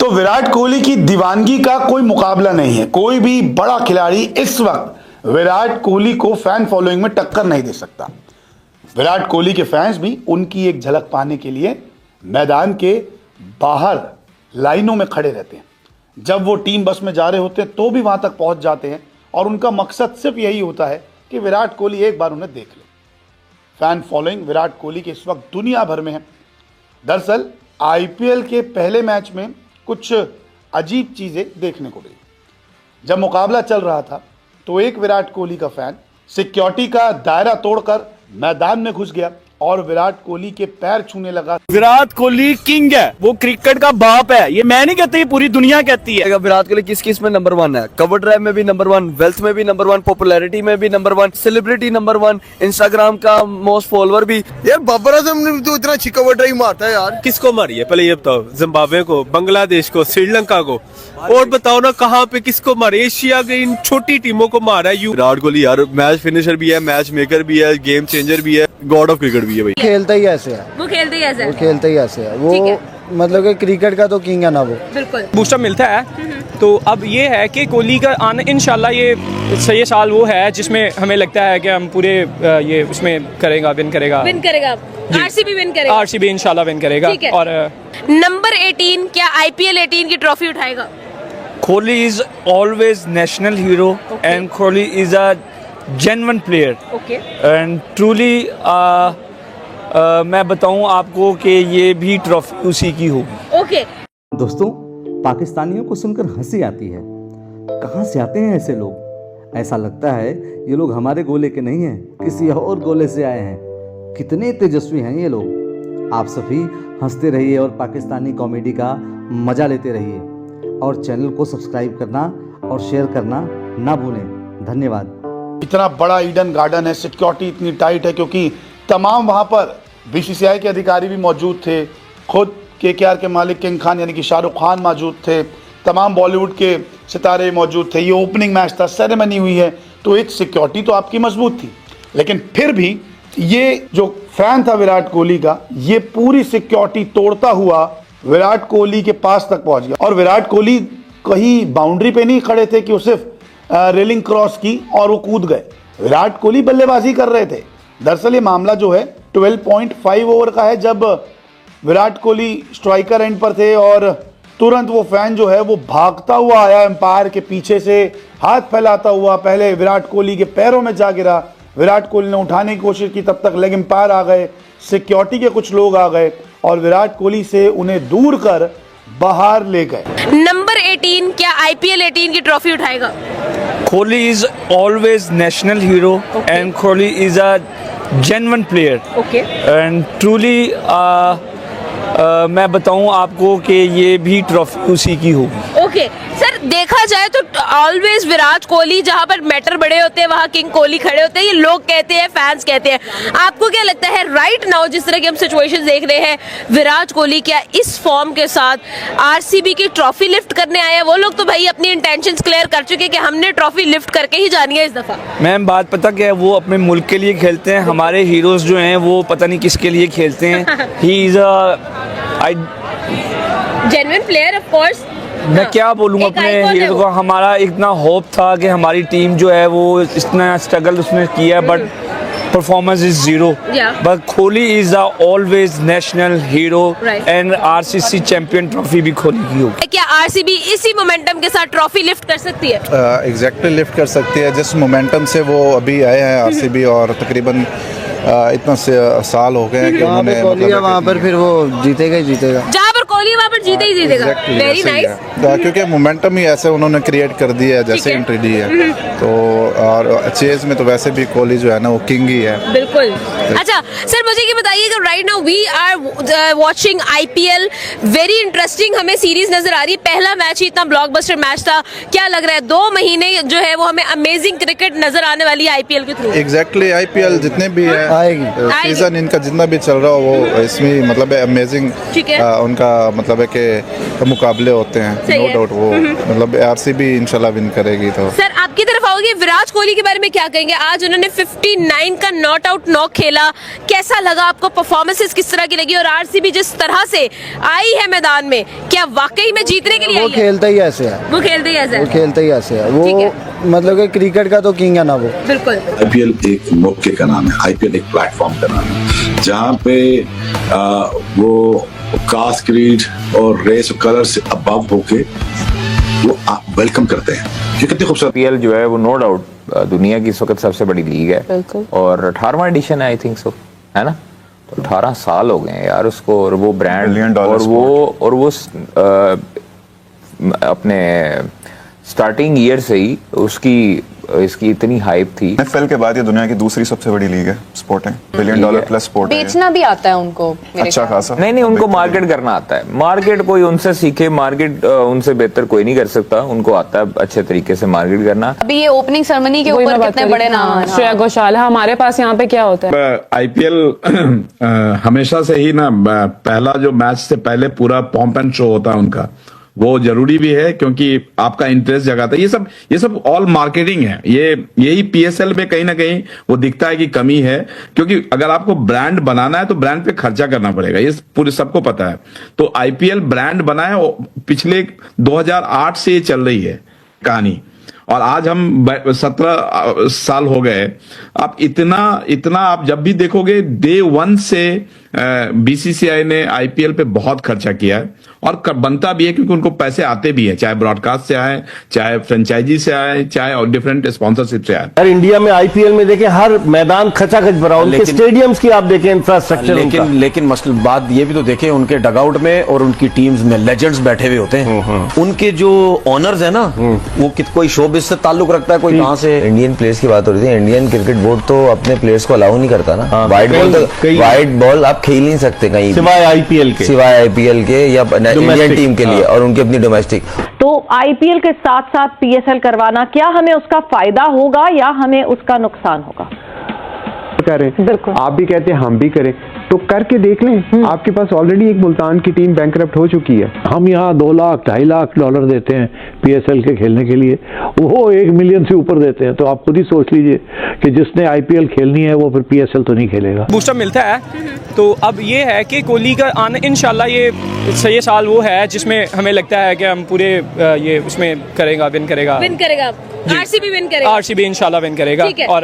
तो विराट कोहली की दीवानगी का कोई मुकाबला नहीं है। कोई भी बड़ा खिलाड़ी इस वक्त विराट कोहली को फैन फॉलोइंग में टक्कर नहीं दे सकता। विराट कोहली के फैंस भी उनकी एक झलक पाने के लिए मैदान के बाहर लाइनों में खड़े रहते हैं। जब वो टीम बस में जा रहे होते हैं तो भी वहां तक पहुंच जाते हैं और उनका मकसद सिर्फ यही होता है कि विराट कोहली एक बार उन्हें देख ले। फैन फॉलोइंग विराट कोहली की इस वक्त दुनिया भर में है। दरअसल आईपीएल के पहले मैच में कुछ अजीब चीजें देखने को मिली। जब मुकाबला चल रहा था तो एक विराट कोहली का फैन सिक्योरिटी का दायरा तोड़कर मैदान में घुस गया और विराट कोहली के पैर छूने लगा। विराट कोहली किंग है, वो क्रिकेट का बाप है। ये मैं नहीं कहती, पूरी दुनिया कहती है। विराट कोहली किस किस में नंबर 1 है? कवर ड्राइव में भी नंबर 1, वेल्थ में भी नंबर 1, पॉपुलैरिटी में भी नंबर 1, सेलिब्रिटी नंबर 1, इंस्टाग्राम का मोस्ट फॉलोअर भी। यार बाबर आजम ने तो इतना अच्छी कवर ड्राइव मारता है यार। किसको मारी है पहले ये बताओ? जिम्बाब्वे को, बांग्लादेश को, श्रीलंका को, और बताओ ना कहाँ पे किसको मारे? एशिया के इन छोटी टीमों को मारा है। विराट कोहली यार मैच फिनिशर भी है, मैच मेकर भी है, गेम चेंजर भी है, गॉड ऑफ क्रिकेट भी है भाई। खेलता ही ऐसे है, वो खेलते ही ऐसे है, वो खेलता ही ऐसे है। वो मतलब कि क्रिकेट का तो किंग है ना वो। बिल्कुल बूस्टअप मिलता है। तो अब ये है कि कोहली का आना इंशाल्लाह ये साल वो है जिसमें हमें लगता है कि हम पूरे ये उसमें करेगा, विन करेगा आरसीबी विन करेगा, आरसीबी इंशाल्लाह विन करेगा। और नंबर 18 क्या आईपीएल 18 की ट्रॉफी उठाएगा? Kohli is always national hero and Kohli is a genuine player. Okay And truly मैं बताऊं आपको कि ये भी ट्रॉफी उसी की होगी। ओके दोस्तों, पाकिस्तानियों को सुनकर हंसी आती है। कहाँ से आते हैं ऐसे लोग? ऐसा लगता है ये लोग हमारे गोले के नहीं हैं, किसी और गोले से आए हैं। कितने तेजस्वी हैं ये लोग। आप सभी हंसते रहिए और पाकिस्तानी कॉमेडी का मजा लेते रहिए और चैनल को सब्सक्राइब करना और शेयर करना ना भूलें। धन्यवाद। इतना बड़ा ईडन गार्डन है, सिक्योरिटी इतनी टाइट है क्योंकि तमाम वहाँ पर बीसीसीआई के अधिकारी भी मौजूद थे। खुद केकेआर के मालिक किंग खान यानी कि शाहरुख खान मौजूद थे। तमाम बॉलीवुड के सितारे मौजूद थे। ये ओपनिंग मैच था, सेरेमनी हुई है, तो एक सिक्योरिटी तो आपकी मजबूत थी। लेकिन फिर भी ये जो फैन था विराट कोहली का, ये पूरी सिक्योरिटी तोड़ता हुआ विराट कोहली के पास तक पहुंच गया। और विराट कोहली कहीं बाउंड्री पे नहीं खड़े थे कि वो सिर्फ रेलिंग क्रॉस की और वो कूद गए। विराट कोहली बल्लेबाजी कर रहे थे। दरअसल ये मामला जो है 12.5 ओवर का है, जब विराट कोहली स्ट्राइकर एंड पर थे और तुरंत वो फैन जो है वो भागता हुआ आया एम्पायर के पीछे से, हाथ फैलाता हुआ पहले विराट कोहली के पैरों में जा गिरा। विराट कोहली ने उठाने की कोशिश की, तब तक लेग एम्पायर आ गए, सिक्योरिटी के कुछ लोग आ गए और विराट कोहली से उन्हें दूर कर बाहर ले गए। नंबर 18 क्या आईपीएल 18 की ट्रॉफी उठाएगा? Kohli is always national hero and Kohli is a genuine player. Okay And truly मैं बताऊं आपको कि ये भी ट्रॉफी उसी की होगी। ओके सर, देखा जाए तो ऑलवेज विराट कोहली, जहां पर मैटर बड़े होते हैं वहां किंग कोहली खड़े होते हैं, ये लोग कहते हैं, फैंस कहते हैं। आपको क्या लगता है राइट नाउ जिस तरह की हम सिचुएशन देख रहे हैं, विराट कोहली क्या इस फॉर्म के साथ आरसीबी की ट्रॉफी लिफ्ट करने आए हैं? वो लोग तो भाई अपनी इंटेंशंस क्लियर कर चुके हैं कि हमने ट्रॉफी लिफ्ट करके ही जानी है इस दफा। मैम बात पता क्या है, वो अपने मुल्क के लिए खेलते हैं। हमारे हीरोज जो हैं वो पता नहीं किसके लिए खेलते हैं। He is genuine player of course. मैं क्या बोलूँ एक अपने icon है हीरो वो। को। हमारा इतना होप था कि हमारी टीम जो है वो इतना स्ट्रगल उसने किया, but performance is zero. Yeah. But Kohli is the always national hero Right. And RCC champion trophy भी कोहली की होगी। क्या आरसीबी इसी मोमेंटम के साथ ट्रॉफी लिफ्ट कर सकती है? एग्जैक्टली लिफ्ट कर सकती है। जिस मोमेंटम से वो अभी आए हैं आरसीबी, और तकरीबन इतना साल हो गए हैं कि उन्होंने कोहली है वहाँ पर, फिर वो जीतेगा ही जीतेगा। जहाँ पर कोहली वहाँ पर जीते ही जीतेगा। Very nice. क्योंकि मोमेंटम ही ऐसे उन्होंने क्रिएट कर दिया है जैसे एंट्री दी है। तो और चेज में तो वैसे भी कोहली जो है ना वो किंग ही है। बिल्कुल। अच्छा सर, मुझे ये बताइए कि right now we are watching IPL, very interesting हमें सीरीज नजर आ रही है। पहला मैच ही इतना ब्लॉकबस्टर मैच था। क्या लग रहा है 2 महीने जो है वो हमें अमेजिंग क्रिकेट नजर आने वाली है आईपीएल के थ्रू? एग्जैक्टली आईपीएल जितने भी है आएगी सीजन इनका जितना भी चल रहा हो वो इसमें मतलब अमेजिंग उनका मतलब है कि मुकाबले होते हैं। नो डाउट वो मतलब आरसीबी इंशाल्लाह विन करेगी। तो सर आपकी तरफ आओगे ये विराट कोहली के बारे में क्या कहेंगे? आज उन्होंने 59 का नॉट आउट नॉक खेला, कैसा लगा आपको? परफॉर्मेंसेस किस तरह की लगी? और आरसीबी जिस तरह से आई है मैदान में, क्या वाकई में जीतने के लिए वो आई है? खेलता ही ऐसे है, वो खेलते ही ऐसा वो है। खेलता ही ऐसे है ठीक वो, है। मतलब कि क्रिकेट का तो किंग है ना वो। बिल्कुल। आईपीएल एक मौके का नाम है, आईपीएल एक प्लेटफॉर्म का नाम है जहाँ पे वो कास्ट, क्रीड और रेस और कलर से अबव होके वो वेलकम करते हैं। ये कितनी खूबसूरत आईपीएल जो है वो नो डाउट दुनिया की इस वक्त सबसे बड़ी लीग है और 18वां एडिशन है आई थिंक सो, है ना? तो 18 साल हो गए हैं यार उसको, और वो ब्रांड और वो अपने स्टार्टिंग ईयर से ही इसकी इतनी हाइप थी। एनएफएल के बाद ये दुनिया की दूसरी सबसे बड़ी लीग है स्पोर्टिंग, $1 बिलियन प्लस स्पोर्ट है। बेचना भी आता है उनको अच्छा खासा। नहीं उनको मार्केट करना आता है। मार्केट कोई उनसे सीखे, मार्केट उनसे बेहतर कोई नहीं कर सकता, उनको आता है अच्छे तरीके से मार्केट करना। अभी ये ओपनिंग सेरेमनी के ऊपर कितने बड़े नाम हैं। श्रेया घोषाल, हमारे पास यहाँ पे क्या होता है? आईपीएल हमेशा से ही ना पहला जो मैच से पहले पूरा पॉम्प एंड शो होता है उनका, वो जरूरी भी है क्योंकि आपका इंटरेस्ट जगाता है। ये सब ऑल मार्केटिंग है। यही पीएसएल में कहीं ना कहीं वो दिखता है कि कमी है, क्योंकि अगर आपको ब्रांड बनाना है तो ब्रांड पे खर्चा करना पड़ेगा, ये पूरे सबको पता है। तो आईपीएल ब्रांड बना है, पिछले 2008 से ये चल रही है कहानी, और आज हम 17 साल हो गए। आप इतना आप जब भी देखोगे डे 1 से बीसीसीआई ने आईपीएल पे बहुत खर्चा किया है, और बनता भी है क्योंकि उनको पैसे आते भी है, चाहे ब्रॉडकास्ट से आए, चाहे फ्रेंचाइजी से आए, चाहे और डिफरेंट स्पॉन्सरशिप से आए। यार इंडिया में आईपीएल में देखें हर मैदान खचाखच भरा, उनके स्टेडियम्स की आप देखें इंफ्रास्ट्रक्चर, लेकिन मसला बात ये भी तो देखें उनके डगआउट में और उनकी टीम्स में लेजेंड्स बैठे हुए होते हैं। उनके जो ऑनर्स है ना, वो कोई शोबिज से ताल्लुक रखता है, कोई कहां से। इंडियन प्लेयर्स की बात हो रही थी, इंडियन क्रिकेट बोर्ड तो अपने प्लेयर्स को अलाउ नहीं करता ना। वाइट बॉल आप खेल नहीं सकते कहीं, सिवाय आईपीएल के या इंडियन टीम के लिए और उनकी अपनी डोमेस्टिक। तो आईपीएल के साथ साथ पीएसएल करवाना, क्या हमें उसका फायदा होगा या हमें उसका नुकसान होगा? करें, बिल्कुल आप भी कहते हैं हम भी करें, तो करके देख लें। आपके पास ऑलरेडी एक मुल्तान की टीम बैंकरप्ट हो चुकी है। हम यहाँ 2 लाख $2.5 लाख देते हैं पीएसएल के खेलने के लिए, वो 1 मिलियन से ऊपर देते हैं। तो आप खुद ही सोच लीजिए कि जिसने आईपीएल खेलनी है वो फिर पीएसएल तो नहीं खेलेगा। बूस्टर मिलता है। तो अब ये है कि कोहली का आना इंशाल्लाह ये साल वो है जिसमें हमें लगता है कि हम पूरे ये उसमें विन करेगा आरसीबी विन करेगा। इंशाल्लाह विन करेगा। ठीक है। और